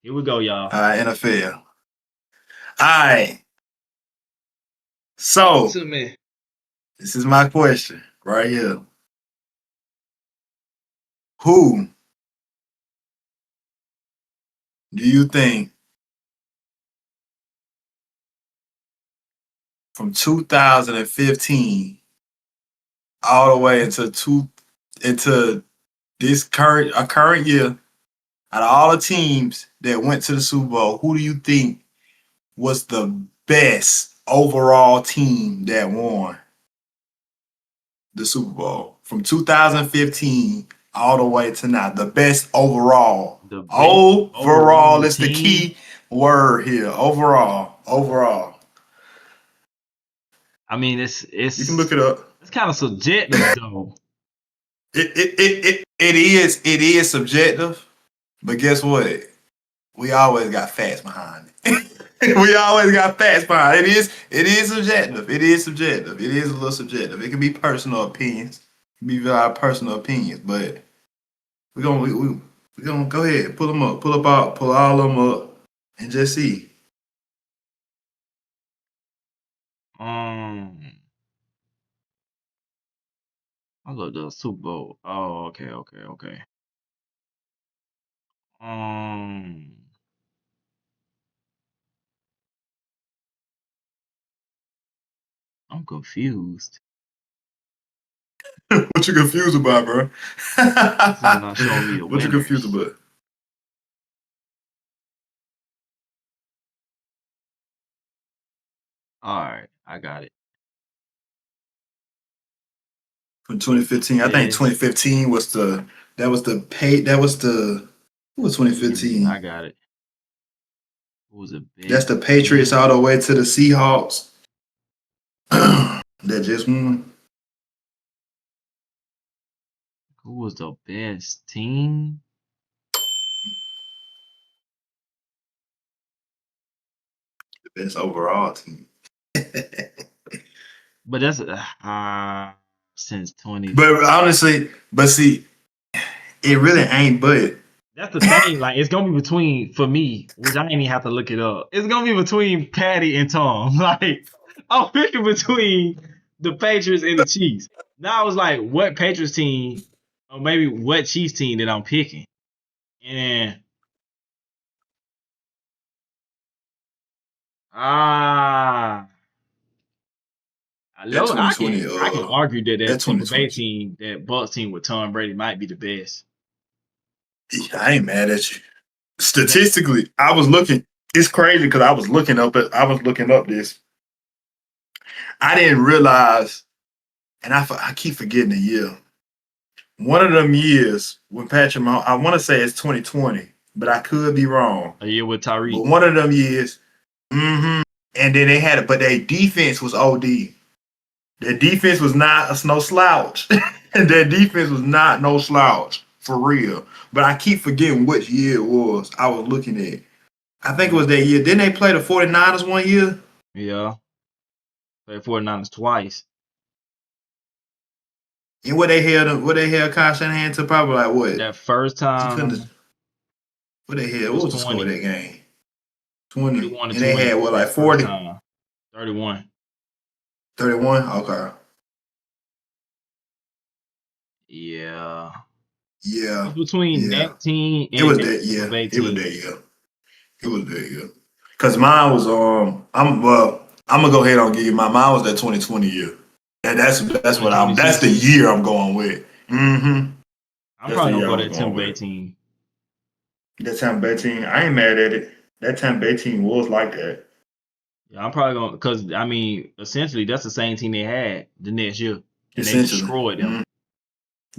Here we go, y'all. All right, NFL. All right. Talk So to me. this is my question right here. Who do you think from 2015 all the way into this current year, out of all the teams that went to the Super Bowl, who do you think was the best overall team that won the Super Bowl from 2015 all the way to now? The best overall. The best Overall overall is the team. key word here. Overall. I mean, You can look it up. it's kind of subjective though. It is subjective, but guess what? We always got facts behind it. We always got facts behind it. It is subjective. It is a little subjective. It can be personal opinions. It can be very personal opinions, but we're gonna go ahead, pull them up, pull all of them up, and just see. Um, I love the Super Bowl. Oh, okay. Um, I'm confused. What you confused about, bro? This is not showing me the What you confused winners. about? All right, I got it. From 2015, I think Best 2015 was the that was the pay that was the what was team. I 2015? got it. Who was the That's best the Patriots team? all the way to the Seahawks that just won. Who was the best team? The best overall team. But that's since 20. But honestly, but see, it really ain't. But That's the thing. Like, it's gonna be between for me, which I ain't even have to look it up. It's gonna be between Patty and Tom. Like, I'm picking between the Patriots and the Chiefs. Now I was like, what Patriots team, or maybe what Chiefs team that I'm picking? And ah, I that know I 2020, can I can argue that that that Tampa Bay 2020, team, that Bucks team with Tom Brady might be the best. I ain't mad at you. That Statistically, I was looking. It's crazy because I was looking up this. I didn't realize, and I keep forgetting the year. One of them years when Patrick Mahomes, I want to say it's 2020, but I could be wrong. a year with But Tyreek. one of them years, and then they had it, but their defense was OD. Their defense was not no slouch. Their defense was not no slouch for real. But I keep forgetting which year it was I was looking at. I think it was that year. Didn't they play the 49ers one year? Yeah, played 49ers twice. And what they held Kyle Shanahan to probably like what? That first He couldn't time what they it had? What was was the score of 20. that game? 20. 31 to And they had 20 what, like that first 40? time. 31. 31? Okay. Yeah. It Yeah. was between Yeah. that team It and was that that Tampa year. Bay It was team. that year. It was that year. Cause mine was I'm gonna go ahead and give you mine was that 2020 year. And that's the 2022. year I'm going with. I'm That's the probably gonna year I go was that going Tampa Bay with. team. That Tampa Bay team, I ain't mad at it. That Tampa Bay team was like that. Yeah, I'm probably gonna because I mean, essentially that's the same team they had the next year. And they Essentially. destroyed them.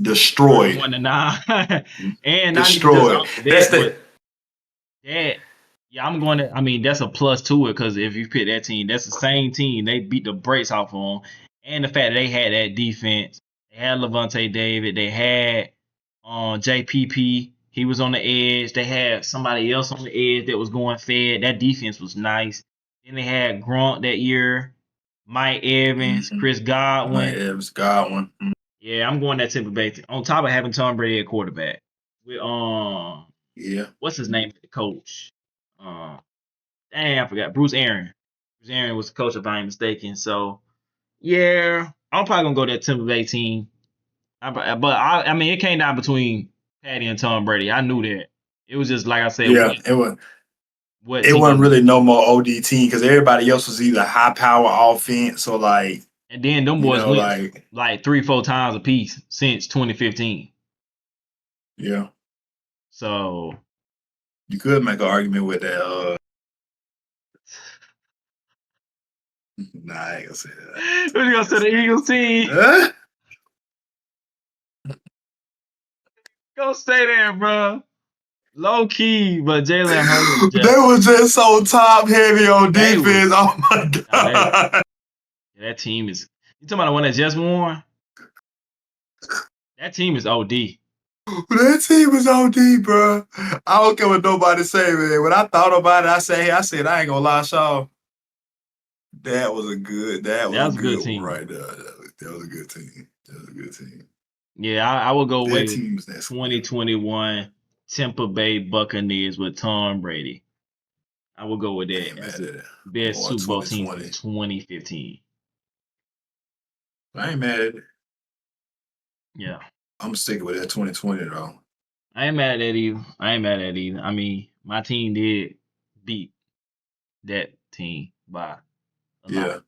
Destroyed. 31-9. And not even just Destroyed. off of That's that, the but that yeah, I'm going to. I mean, that's a plus to it because if you pick that team, that's the same team. They beat the brakes off of them, and the fact that they had that defense, they had Levante David, they had JPP. He was on the edge. They had somebody else on the edge that was going fed. That defense was nice. Then they had Grunt that year, Mike Evans, mm-hmm. Chris Mike Godwin. Evans, Godwin. Yeah, I'm going that Tampa Bay. On top of having Tom Brady at quarterback with Yeah. What's his name? The coach. Dang, I forgot. Bruce Aaron. Bruce Aaron was the coach, if I ain't mistaken. So yeah, I'm probably gonna go that Tampa Bay team. I mean, it came down between Patty and Tom Brady. I knew that. It was just like I said, Yeah. what It wasn't team? really no more OD team because everybody else was either high power offense or like, And then them you boys know, went like, like 3, 4 times a piece since 2015. yeah. So You could make an argument with that. Nah, I ain't gonna say who you gonna say the Eagles team? that. Go stay there, bro. Low key, but Jalen Hurts They just was just so top heavy on they was defense. Oh my nah, god. that team is. You talking about the one that just won? That team is OD. That team was OD, bro. I don't care what nobody say, man. When I thought about it, I said, I ain't gonna lie, Shaw. That was That a was a good good one team. right there. That was a good team. That was a good team. Yeah, I would go That with team was that square. 2021 Tampa Bay Buccaneers with Tom Brady. I will go with I that ain't as mad the at it. best Or Super Bowl team since 2020. 2015. I ain't mad at it. Yeah. I'm sticking with that 2020 though. I ain't mad at that either. I ain't mad at that either. I mean, my team did beat that team by a lot. Yeah.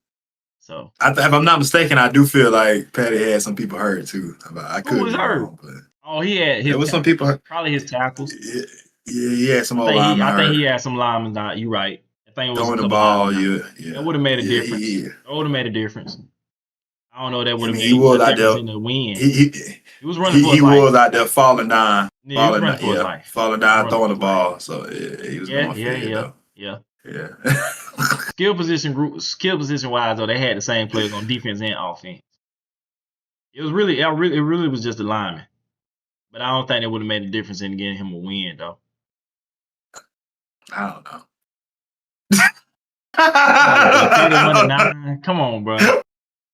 So If I'm not mistaken, I do feel like Patty had some people hurt too. I who could was be hurt? wrong, but Oh, he had there his was some people hurt. probably his tackles. Yeah, he had some old linemen I think hurt. he had some linemen out. You right. I think it was a Throwing the couple linemen ball, out. yeah, That yeah. would have made a Yeah, difference. That would have made a difference. I don't know if that I would have mean, he made was a out difference there. in the win. He He was running for he his life. was out there falling down, Yeah, he was running for his yeah, life. falling He was down, running for throwing the his life. ball. So yeah, he was Yeah, going for yeah, it yeah, though. yeah. Yeah. Skill position wise though, they had the same players on defense and offense. It really was just a lineman. But I don't think it would have made a difference in getting him a win though. I don't know. Come on, bro. 31-9. Come on, bro.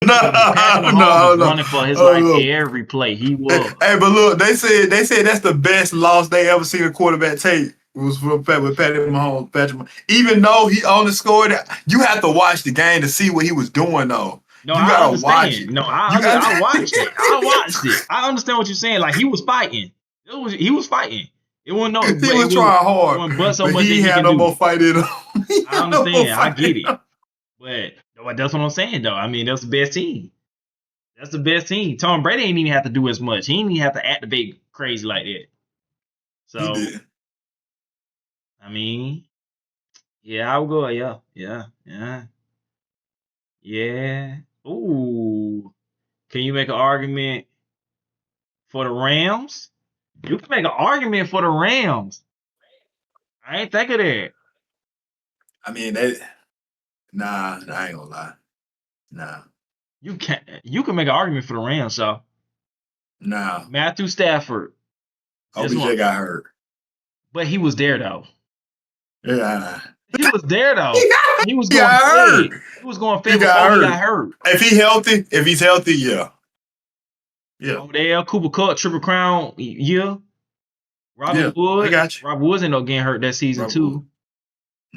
No, Patrick Mahomes was no, no. running for his life Oh, no. every play. He Hey, was. but look, they said that's the best loss they ever seen a quarterback take. Was with Patrick Mahomes. Even though he only scored, you have to watch the game to see what he was doing. Though No, you I gotta watch understand. it. No, You got I watched it. I watched to, it. I understand what you're saying. Like he was fighting. He was fighting. It wasn't no, he but was trying it hard, wasn't but so but much that he he had can no do. more fight in him. He I had no more understand. I fight get in it. him. But that's what I'm saying though. I mean, that's the best team. That's the best team. Tom Brady ain't even have to do as much. He ain't even have to activate crazy like that. He So did. I mean, yeah, I'll go. Yeah, yeah, yeah, yeah. Ooh, can you make an argument for the Rams? You can make an argument for the Rams. I ain't think of that. I mean, I ain't gonna lie. Nah, You can make an argument for the Rams, so nah. Matthew Stafford just OBJ won, got hurt. but he was there though. Yeah, He was there he though. He was got going hurt. fed. He was going He fed got before he got hurt. hurt. If he's healthy, yeah, yeah, Odell, Cooper Cup, Triple Crown, yeah. yeah. I got you. Robert Woods ended up getting hurt that season Robert Wood. too.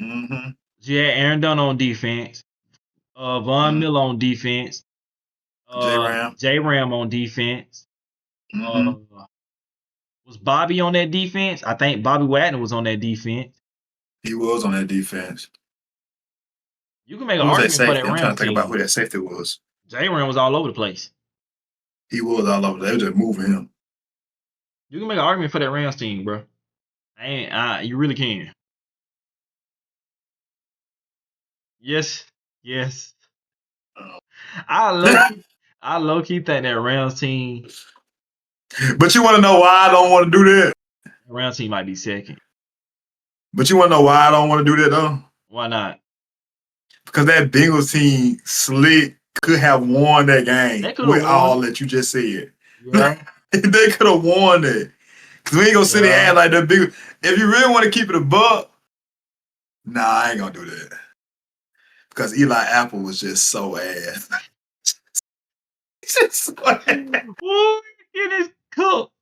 Mm-hmm. You had Aaron Donald on defense, Von Mm-hmm. Miller on defense, J Ram. J Ram on defense. Mm-hmm. Uh, was Bobby on that defense? I think Bobby Wagner was on that defense. He was on that defense. You can make an Who was that argument for that safety? I'm trying Rams to think about team. who that safety was. J Ram was all over the place. He was all over. They were just moving him. You can make an argument for that Rams team, bro. You really can. Yes, yes. I low key think that Rams team, But you want to know why I don't want to do that? Rams team might be second. But you want to know why I don't want to do that though? Why not? Because that Bengals team slick could have won that They game could have with all won. that you just said. Yeah, They could have won it. Cause we ain't gonna sit there and yeah. act like that big. If you really want to keep it a buck, nah, I ain't gonna do that. Because Eli Apple was just so ass. Just so ass. Woo, it is cooked.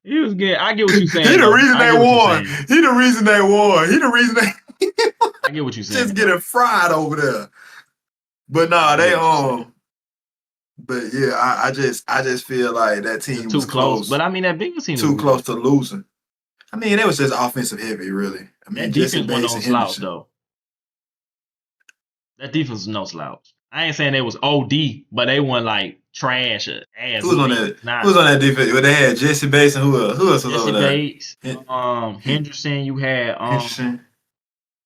He was good. I get what you're He saying, the though. reason I they get what you're won. saying. He the reason they won. He the reason they I get what you're saying. just getting fried over there. But nah, I get they what you're saying. But yeah, I just feel like that It was team was too close. close, But I mean, that Bengals team was too good. close to losing. I mean, it was just offensive heavy, really. I mean, That Jesse defense wasn't Bates no and slouch, Henderson. though. That defense was no slouch. I ain't saying they was OD, but they weren't like trash or ass. Who was No, on they that? was Who was not. on that defense? Well, they had Jesse Bates and who else? Who else was Jesse over there? Bates, Henderson. You had Henderson.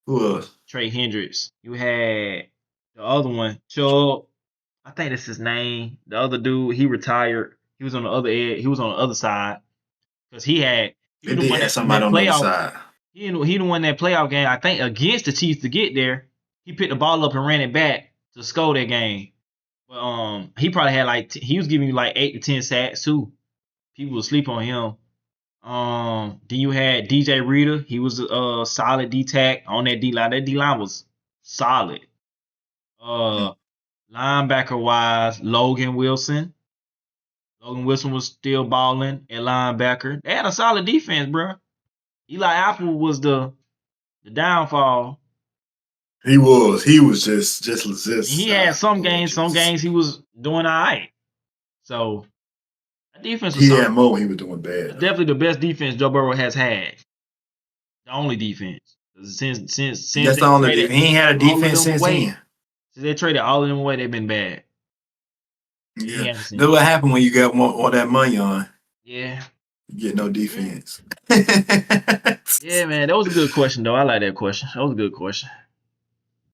Who else? Trey Hendricks. You had the other one, Chubb. I think that's his name. The other dude, he retired. He was on the other end. He was on the other side because he They was the did one have that in somebody that on the other playoff. side. He the one that playoff game. I think against the Chiefs to get there. He picked the ball up and ran it back to score that game. But he probably had like he was giving you like 8 to 10 sacks too. People would sleep on him. Then you had DJ Reader. He was a solid D tack on that D line. That D line was solid. Uh, Linebacker wise, Logan Wilson. Logan Wilson was still balling at linebacker. They had a solid defense, bro. Eli Apple was the downfall. He was. He was just He had some Lord games. Some Jesus. games he was doing all right. So that defense was He solid. had more when he was doing bad. Definitely the best defense Joe Burrow has had. The only defense. Since That's the they only traded defense. He ain't had a all of defense them since away, then. since they traded all of them away, they've been bad. Yeah. He hasn't That's what happened when you got all that money on. Yeah. You get no defense. Yeah, man. That was a good question, though. I like that question. That was a good question.